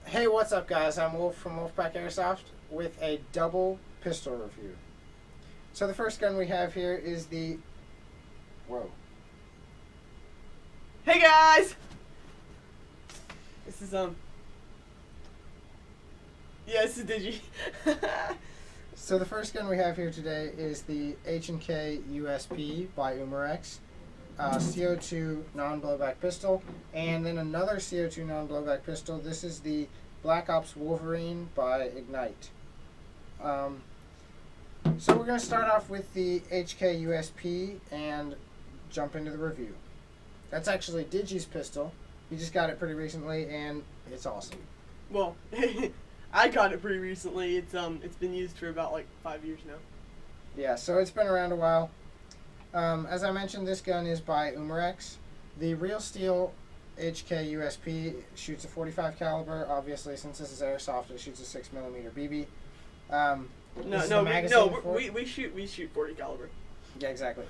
Hey, what's up, guys? I'm Wolf from WolfPack Airsoft with a double pistol review. So the first gun we have here is the... Whoa. Hey guys! This is yeah, this is Digi. So the first gun we have here today is the H&K USP by Umarex. CO2 non-blowback pistol, and then another CO2 non-blowback pistol. This is the Black Ops Wolverine by Ignite. So we're going to start off with the HK USP and jump into the review. That's actually Digi's pistol. He just got it pretty recently, and it's awesome. Well, I got it pretty recently. It's been used for about like 5 years now. Yeah, so it's been around a while. As I mentioned, this gun is by Umarex. The Real Steel HK USP shoots a 45 caliber. Obviously, since this is Airsoft, it shoots a 6mm BB. We shoot 40 caliber. Yeah, exactly.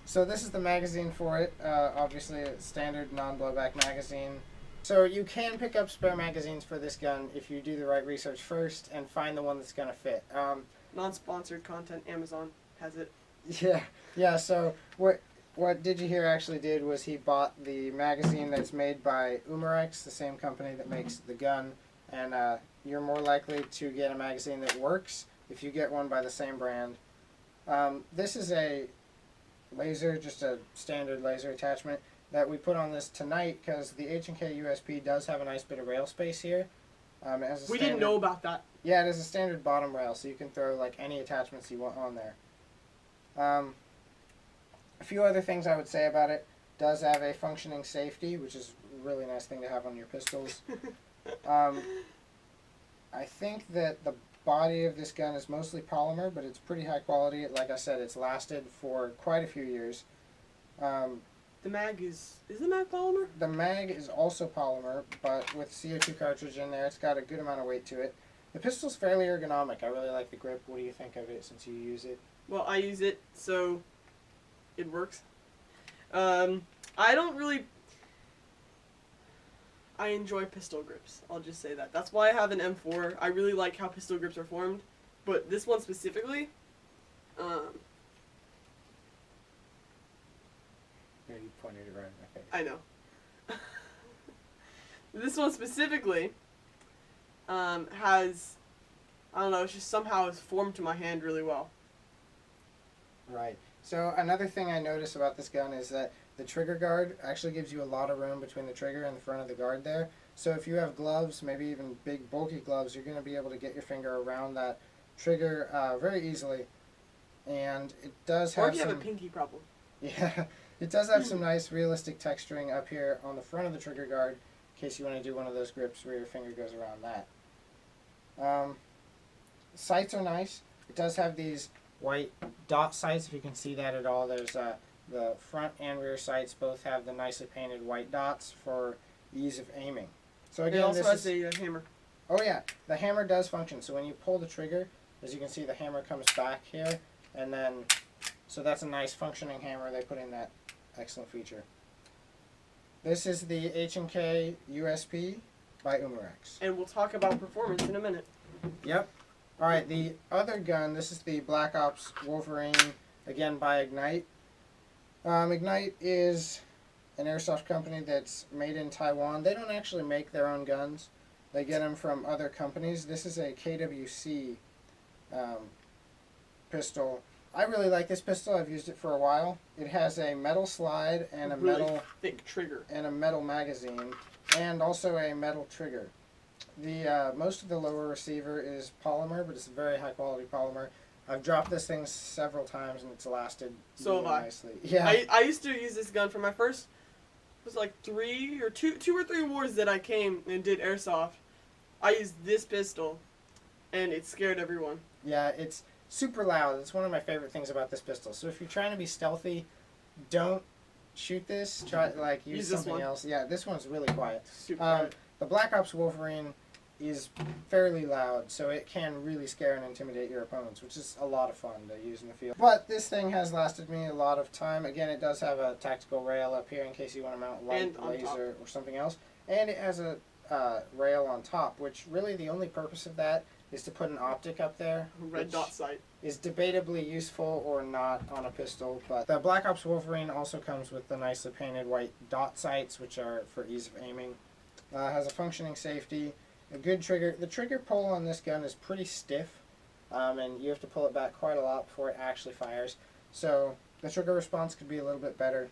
So this is the magazine for it. Obviously, a standard non-blowback magazine. So you can pick up spare magazines for this gun if you do the right research first and find the one that's going to fit. Non-sponsored content. Amazon has it. Yeah. So what Digi here actually did was he bought the magazine that's made by Umarex, the same company that makes the gun, and you're more likely to get a magazine that works if you get one by the same brand. This is a laser, just a standard laser attachment that we put on this tonight because the H&K USP does have a nice bit of rail space here. We didn't know about that. Yeah, it is a standard bottom rail, so you can throw like any attachments you want on there. A few other things I would say about it. Does have a functioning safety, which is a really nice thing to have on your pistols. I think that the body of this gun is mostly polymer, but it's pretty high quality. Like I said, it's lasted for quite a few years. The mag is the mag polymer? The mag is also polymer, but with CO2 cartridge in there, it's got a good amount of weight to it. The pistol's fairly ergonomic. I really like the grip. What do you think of it since you use it? Well, I use it, so it works. I don't really... I enjoy pistol grips. I'll just say that. That's why I have an M4. I really like how pistol grips are formed. But this one specifically... Here, you pointed it right in my face. I know. This one specifically has... I don't know, it's just somehow it's formed to my hand really well. Right. So another thing I notice about this gun is that the trigger guard actually gives you a lot of room between the trigger and the front of the guard there. So if you have gloves, maybe even big bulky gloves, you're going to be able to get your finger around that trigger very easily. And it does have Or if you have a pinky problem. Yeah, it does have some nice realistic texturing up here on the front of the trigger guard in case you want to do one of those grips where your finger goes around that. Sights are nice. It does have these white dot sights, if you can see that at all. There's the front and rear sights both have the nicely painted white dots for ease of aiming. So again, it also this has is a hammer. Oh yeah, the hammer does function. So when you pull the trigger, as you can see, the hammer comes back here, and then so that's a nice functioning hammer. They put in that excellent feature. This is the H&K USP by Umarex. And we'll talk about performance in a minute. Yep. Alright, the other gun, this is the Black Ops Wolverine, again by Ignite. Ignite is an airsoft company that's made in Taiwan. They don't actually make their own guns. They get them from other companies. This is a KWC pistol. I really like this pistol. I've used it for a while. It has a metal slide and a really metal thick trigger and a metal magazine, and also a metal trigger. The most of the lower receiver is polymer, but it's a very high quality polymer. I've dropped this thing several times and it's lasted really nicely. Yeah. I used to use this gun for my first, it was like two or three wars that I came and did airsoft. I used this pistol, and it scared everyone. Yeah, it's super loud. It's one of my favorite things about this pistol. So if you're trying to be stealthy, don't shoot this. Try use something else. Yeah, this one's really quiet. Super quiet. The Black Ops Wolverine is fairly loud, so it can really scare and intimidate your opponents, which is a lot of fun to use in the field. But this thing has lasted me a lot of time. Again, it does have a tactical rail up here in case you want to mount light, laser, or something else. And it has a rail on top, which really the only purpose of that is to put an optic up there. Red dot sight. Is debatably useful or not on a pistol, but the Black Ops Wolverine also comes with the nicely painted white dot sights, which are for ease of aiming. Has a functioning safety, a good trigger. The trigger pull on this gun is pretty stiff, and you have to pull it back quite a lot before it actually fires. So the trigger response could be a little bit better,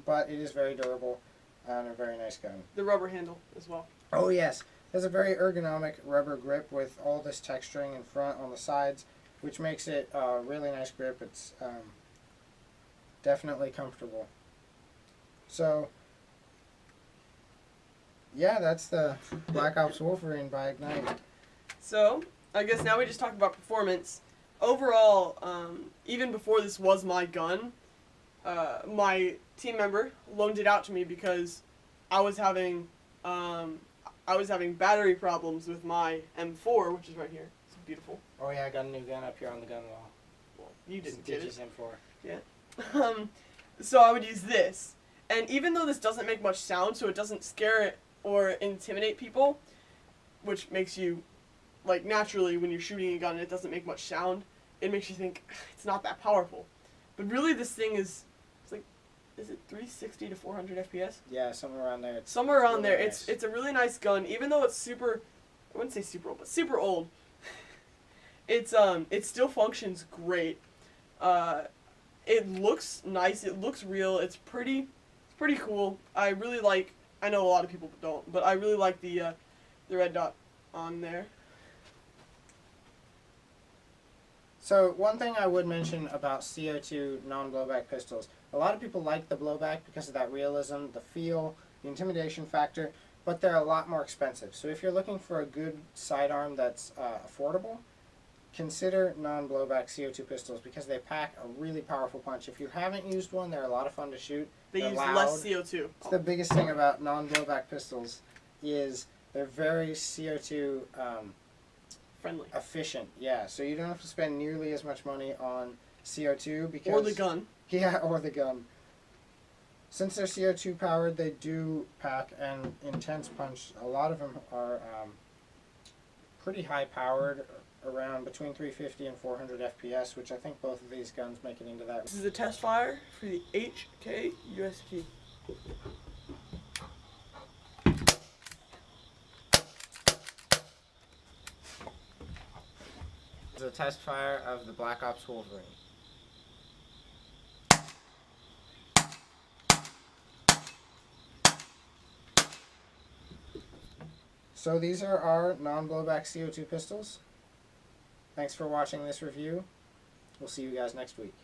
but it is very durable and a very nice gun. The rubber handle as well. Oh yes, it has a very ergonomic rubber grip with all this texturing in front on the sides, which makes it a really nice grip. It's definitely comfortable. So yeah, that's the Black Ops Wolverine by Ignite. So I guess now we just talk about performance. Overall, even before this was my gun, my team member loaned it out to me because I was having battery problems with my M4, which is right here. It's beautiful. Oh yeah, I got a new gun up here on the gun wall. Well, you didn't get Digi's it. M4. Yeah. So I would use this, and even though this doesn't make much sound, so it doesn't scare or intimidate people, which makes you, like, naturally when you're shooting a gun and it doesn't make much sound, it makes you think it's not that powerful. But really, this thing is it 360 to 400 FPS? Yeah, somewhere around there. Somewhere around really there. nice. It's a really nice gun, even though it's super, I wouldn't say super old, but super old. It still functions great. It looks nice. It looks real. It's pretty cool. I really like. I know a lot of people don't, but I really like the red dot on there. So one thing I would mention about CO2 non-blowback pistols, a lot of people like the blowback because of that realism, the feel, the intimidation factor, but they're a lot more expensive. So if you're looking for a good sidearm that's affordable, consider non-blowback CO2 pistols because they pack a really powerful punch. If you haven't used one, they're a lot of fun to shoot. They They're use loud. less CO2. It's the biggest thing about non-blowback pistols is they're very CO2 Friendly. efficient. Yeah, so you don't have to spend nearly as much money on CO2 because... Or the gun. Yeah, or the gun. Since they're CO2 powered, they do pack an intense punch. A lot of them are pretty high powered, around between 350 and 400 FPS, which I think both of these guns make it into that. This is a test fire for the HK USP. This is a test fire of the Black Ops Wolverine. So these are our non-blowback CO2 pistols. Thanks for watching this review. We'll see you guys next week.